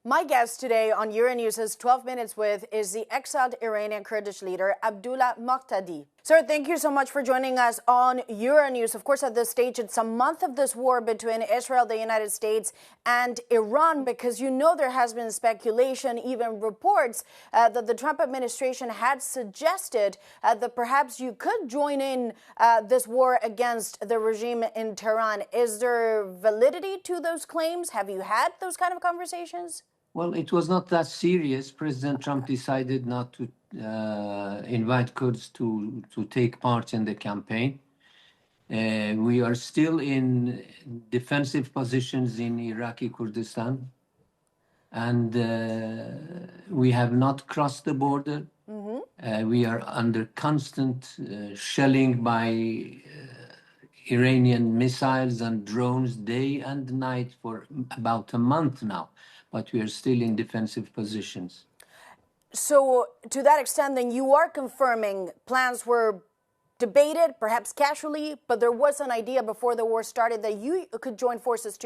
My guest today on Euronews' 12 Minutes With is the exiled Iranian Kurdish leader, Abdullah Muqtadi. Sir, thank you so much for joining us on Euronews. Of course, at this stage, it's a month of this war between Israel, the United States, and Iran, because you know there has been speculation, even reports, that the Trump administration had suggested that perhaps you could join in this war against the regime in Tehran. Is there validity to those claims? Have you had those kind of conversations? Well, it was not that serious. President Trump decided not to invite Kurds to take part in the campaign. We are still in defensive positions in Iraqi Kurdistan, and we have not crossed the border. We are under constant shelling by Iranian missiles and drones day and night for about a month now, but we are still in defensive positions. So to that extent, then you are confirming plans were debated, perhaps casually, but there was an idea before the war started that you could join forces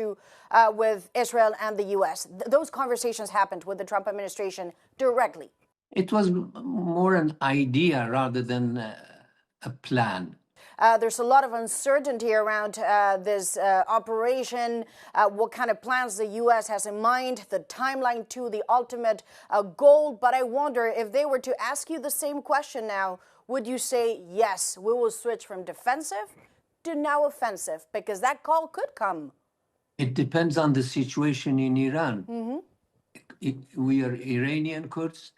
with Israel and the U.S. Those conversations happened with the Trump administration directly. It was more an idea rather than a plan. There's a lot of uncertainty around this operation, what kind of plans the U.S. has in mind, the timeline to the ultimate goal. But I wonder if they were to ask you the same question now, would you say, yes, we will switch from defensive to now offensive? Because that call could come. It depends on the situation in Iran. We are Iranian Kurds.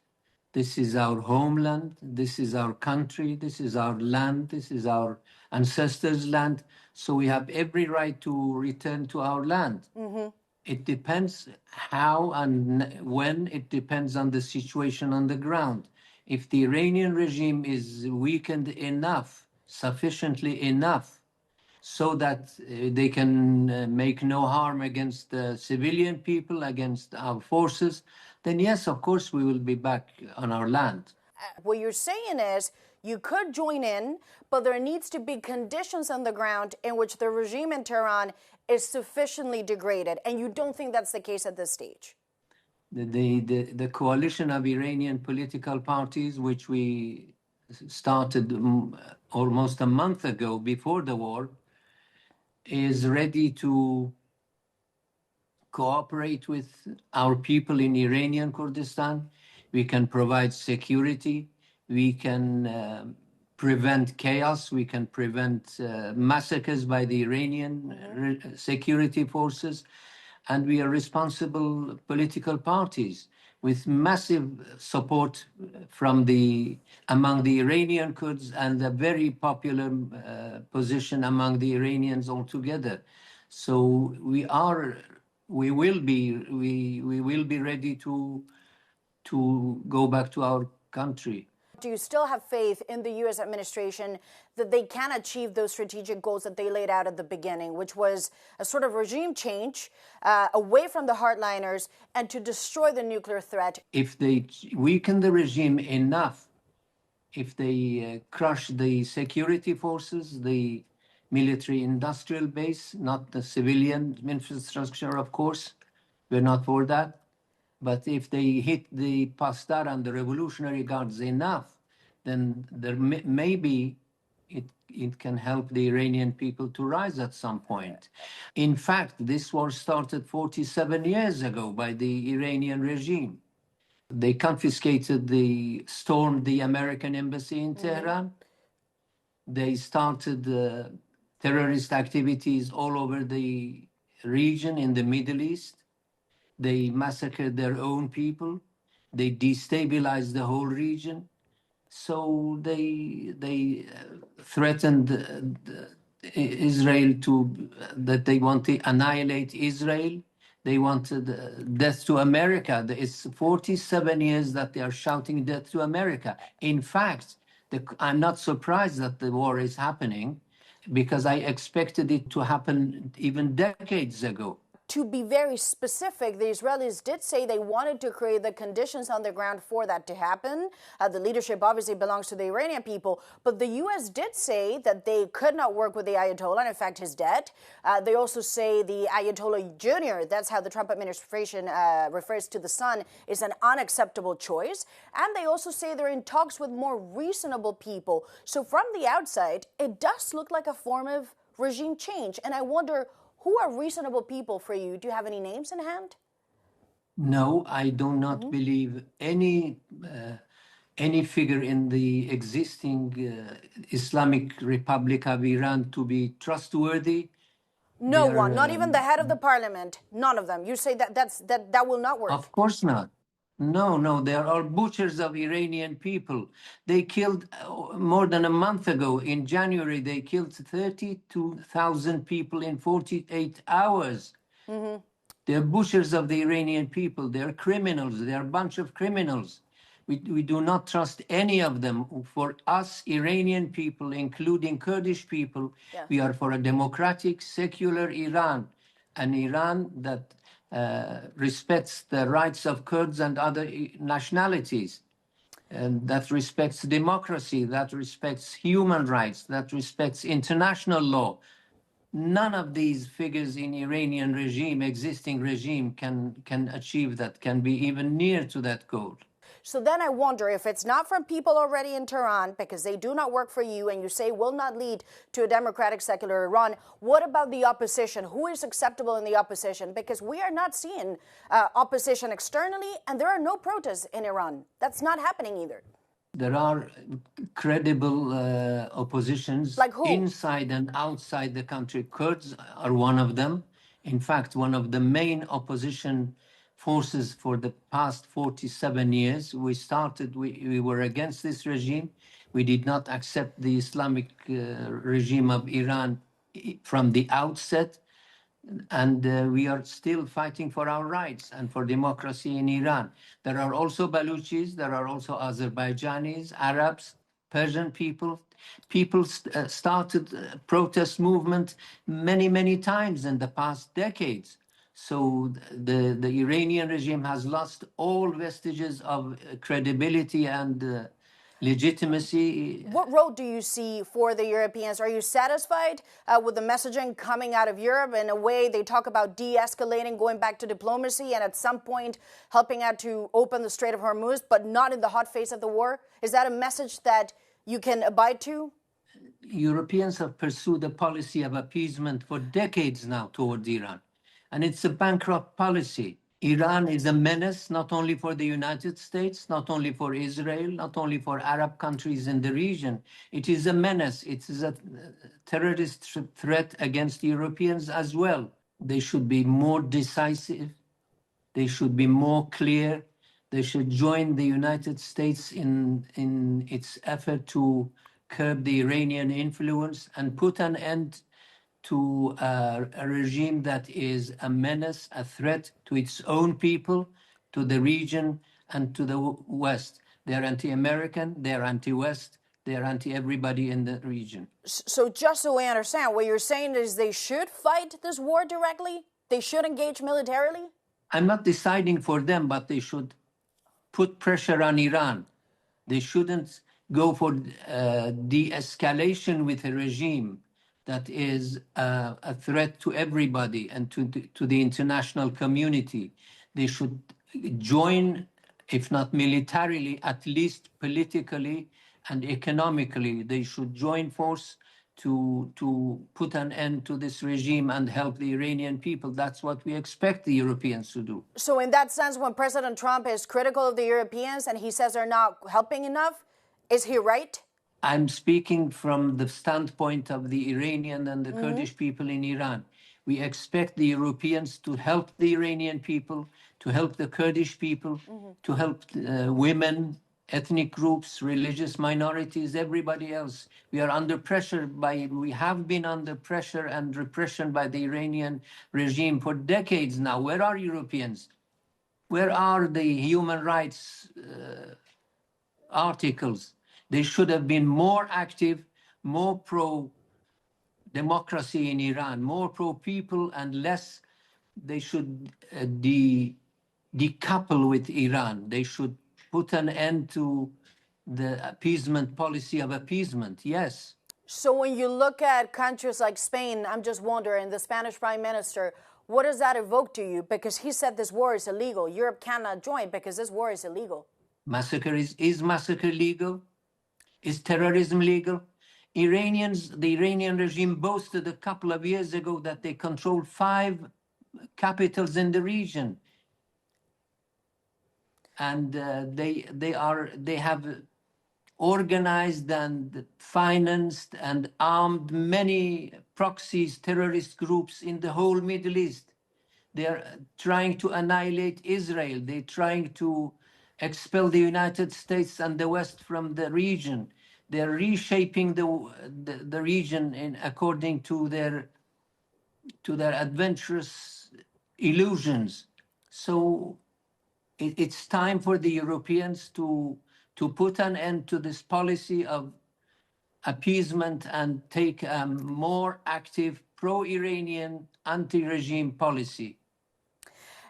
This is our homeland. This is our country. This is our land. This is our ancestors' land. So we have every right to return to our land. It depends how and when. It depends on the situation on the ground. If the Iranian regime is weakened enough, sufficiently enough, so that they can make no harm against the civilian people, against our forces, then yes, of course, we will be back on our land. What you're saying is you could join in, but there needs to be conditions on the ground in which the regime in Tehran is sufficiently degraded, and you don't think that's the case at this stage? The coalition of Iranian political parties, which we started almost a month ago before the war, is ready to cooperate with our people in Iranian Kurdistan. We can provide security. We can prevent chaos. We can prevent massacres by the Iranian security forces. And we are responsible political parties with massive support from among the Iranian Kurds and a very popular position among the Iranians altogether. So we will be ready to go back to our country. Do you still have faith in the U.S. administration that they can achieve those strategic goals that they laid out at the beginning, which was a sort of regime change away from the hardliners and to destroy the nuclear threat? If they weaken the regime enough, if they crush the security forces, the military-industrial base, not the civilian infrastructure, of course, we're not for that. But if they hit the Pastar and the Revolutionary Guards enough, then there maybe it can help the Iranian people to rise at some point. In fact, this war started 47 years ago by the Iranian regime. They stormed the American embassy in Tehran. They started terrorist activities all over the region in the Middle East. They massacred their own people. They destabilized the whole region. So they threatened Israel that they want to annihilate Israel. They wanted death to America. It's 47 years that they are shouting death to America. In fact, I'm not surprised that the war is happening because I expected it to happen even decades ago. To be very specific, the Israelis did say they wanted to create the conditions on the ground for that to happen. The leadership obviously belongs to the Iranian people, but the U.S. did say that they could not work with the Ayatollah, and in fact, he's dead. They also say the Ayatollah Jr., that's how the Trump administration refers to the son, is an unacceptable choice. And they also say they're in talks with more reasonable people. So from the outside, it does look like a form of regime change. And I wonder, who are reasonable people for you? Do you have any names in hand? No, I do not believe any figure in the existing Islamic Republic of Iran to be trustworthy. No one, not even the head of the parliament, none of them. You say that will not work. Of course not. No, there are butchers of Iranian people. They killed, more than a month ago, in January, they killed 32,000 people in 48 hours. They're butchers of the Iranian people. They're criminals. They're a bunch of criminals. We do not trust any of them. For us, Iranian people, including Kurdish people, we are for a democratic, secular Iran, an Iran that respects the rights of Kurds and other nationalities, and that respects democracy, that respects human rights, that respects international law. None of these figures in Iranian regime, existing regime, can achieve that, can be even near to that goal. So then I wonder, if it's not from people already in Tehran, because they do not work for you and you say will not lead to a democratic, secular Iran, what about the opposition? Who is acceptable in the opposition? Because we are not seeing opposition externally, and there are no protests in Iran. That's not happening either. There are credible oppositions like who? Inside and outside the country. Kurds are one of them. In fact, one of the main opposition forces for the past 47 years. We were against this regime. We did not accept the Islamic regime of Iran from the outset. And we are still fighting for our rights and for democracy in Iran. There are also Baluchis, there are also Azerbaijanis, Arabs, Persian people. People started protest movement many times in the past decades. So the Iranian regime has lost all vestiges of credibility and legitimacy. What road do you see for the Europeans? Are you satisfied with the messaging coming out of Europe? In a way, they talk about de-escalating, going back to diplomacy, and at some point helping out to open the Strait of Hormuz, but not in the hot face of the war. Is that a message that you can abide to? Europeans have pursued a policy of appeasement for decades now towards Iran, and it's a bankrupt policy. Iran is a menace not only for the United States, not only for Israel, not only for Arab countries in the region. It is a menace. It is a terrorist threat against Europeans as well. They should be more decisive. They should be more clear. They should join the United States in its effort to curb the Iranian influence and put an end to a regime that is a menace, a threat to its own people, to the region, and to the West. They're anti-American, they're anti-West, they're anti-everybody in the region. So just so we understand, what you're saying is they should fight this war directly? They should engage militarily? I'm not deciding for them, but they should put pressure on Iran. They shouldn't go for de-escalation with a regime that is a threat to everybody and to the international community. They should join, if not militarily, at least politically and economically. They should join force to put an end to this regime and help the Iranian people. That's what we expect the Europeans to do. So in that sense, when President Trump is critical of the Europeans and he says they're not helping enough, is he right? I'm speaking from the standpoint of the Iranian and the Kurdish people in Iran. We expect the Europeans to help the Iranian people, to help the Kurdish people, to help women, ethnic groups, religious minorities, everybody else. We are under pressure we have been under pressure and repression by the Iranian regime for decades now. Where are Europeans? Where are the human rights articles? They should have been more active, more pro-democracy in Iran, more pro-people and less decouple with Iran. They should put an end to the appeasement policy of appeasement. Yes. So when you look at countries like Spain, I'm just wondering, the Spanish Prime Minister, what does that evoke to you? Because he said this war is illegal. Europe cannot join because this war is illegal. Massacre is massacre legal? Is terrorism legal? The Iranian regime boasted a couple of years ago that they controlled 5 capitals in the region. And they have organized and financed and armed many proxies, terrorist groups in the whole Middle East. They are trying to annihilate Israel. They're trying to expel the United States and the West from the region. They're reshaping the region according to their adventurous illusions. So it's time for the Europeans to put an end to this policy of appeasement and take a more active pro-Iranian anti-regime policy.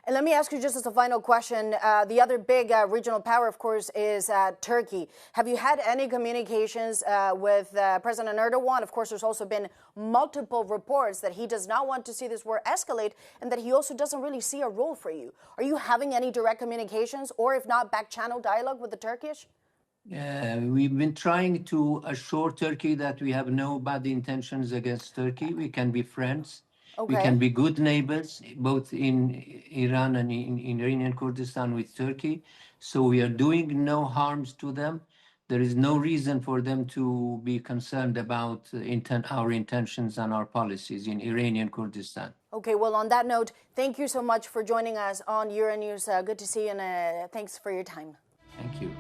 And let me ask you just as a final question, the other big regional power, of course, is Turkey. Have you had any communications with President Erdogan? Of course, there's also been multiple reports that he does not want to see this war escalate and that he also doesn't really see a role for you. Are you having any direct communications or, if not, back-channel dialogue with the Turkish? We've been trying to assure Turkey that we have no bad intentions against Turkey. We can be friends. Okay. We can be good neighbors, both in Iran and in Iranian Kurdistan with Turkey. So we are doing no harms to them. There is no reason for them to be concerned about our intentions and our policies in Iranian Kurdistan. Okay, well, on that note, thank you so much for joining us on Euronews. Good to see you, and thanks for your time. Thank you.